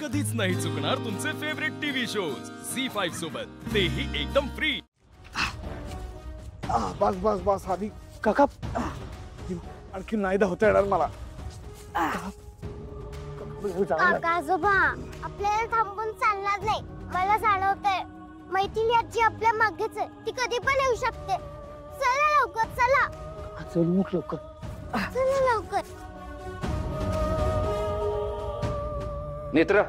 कधीच नाही चुकणार तुमचे फेवरेट टीव्ही शोज झी5 सोबत, तेही एकदम फ्री। बस बस बस आधी काका आणखी नाहीदा होता येणार मला। काका आजोबा आपल्याला थांबून चालणार नाही, मला जाणवतंय मैथिली आजी आपल्या मागेच आहे, ती कधी पण येऊ शकते। चला लवकर चला, चल मुख लवकर, चला लवकर। नेत्र,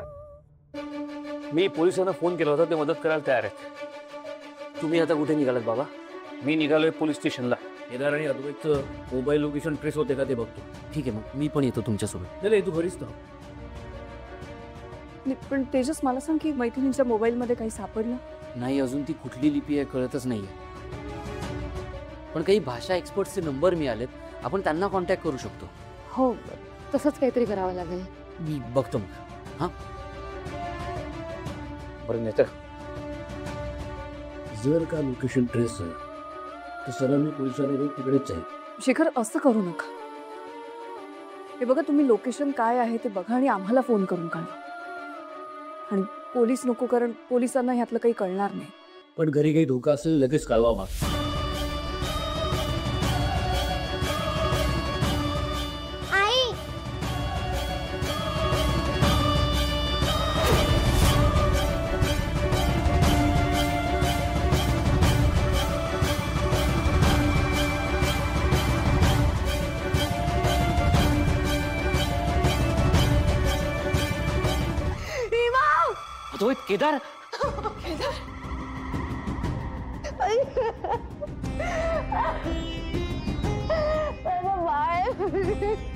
मी पोलिसांना फोन केला होता, ते मदत करायला तयार आहेत। तुम्ही आता कुठे निघालात बाबा? मी निघालोय पोलीस स्टेशनला। केदार आणि अद्वैतचं मोबाईल लोकेशन ट्रेस होते का ते बघतो। ठीक आहे, मग मी पण येतो तुमच्यासोबत। चल तू घरीच थांब। पण तेजस मला सांग की मैथिलीच्या मोबाईल मध्ये काही सापडलं? नाही, अजून ती कुठली लिपी आहे कळतच नाहीये, पण काही भाषा एक्सपर्टचे नंबर मिळालेत, आपण त्यांना कॉन्टॅक्ट करू शकतो। हो, तसंच काहीतरी करावं लागेल। मी बघतो मग। हाँ बरं नेत्र, जर का लोकेशन ट्रेस आहे तर सरळ मी पोलिसांनी रोज तिकडेच जाईल। शेखर, असं करू नका। हे बघा, तुम्ही लोकेशन काय आहे ते बघा आणि आम्हाला फोन करून कळवा। आणि पोलीस नको, कारण पोलिसांना ह्यातलं काही कळणार नाही। पण घरी काही धोका असेल लगेच कळवा मग। केदार,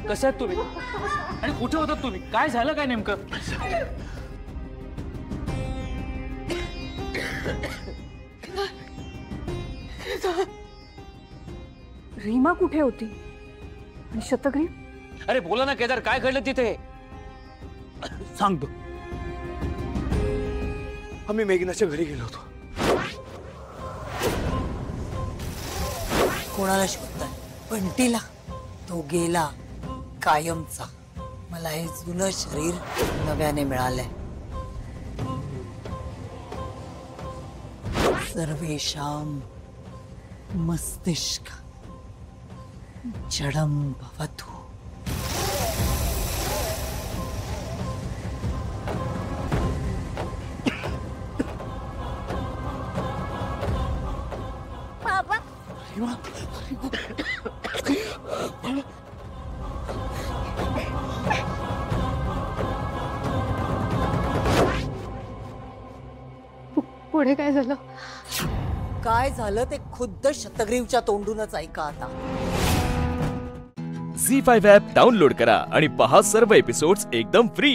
कसं आहात तुम्ही? आणि कुठे होतात तुम्ही? काय झालं काय नेमकं? रीमा कुठे होती आणि शतग्रीव? अरे बोला ना केदार, काय घडलं तिथे? सांगतो। आम्ही मेघनाच्या घरी गेलो होतो। कोणाला शोधताय? बंटीला? तो गेला कायमचा। मला हे जुनं शरीर नव्याने मिळालंय। सर्वेषां मस्तिष्क जडं भवतु। पुढे काय झालं? काय झालं ते खुद्द शतग्रीवच्या तोंडूनच ऐका आता। झी5 ॲप डाउनलोड करा आणि पहा सर्व एपिसोड्स एकदम फ्री।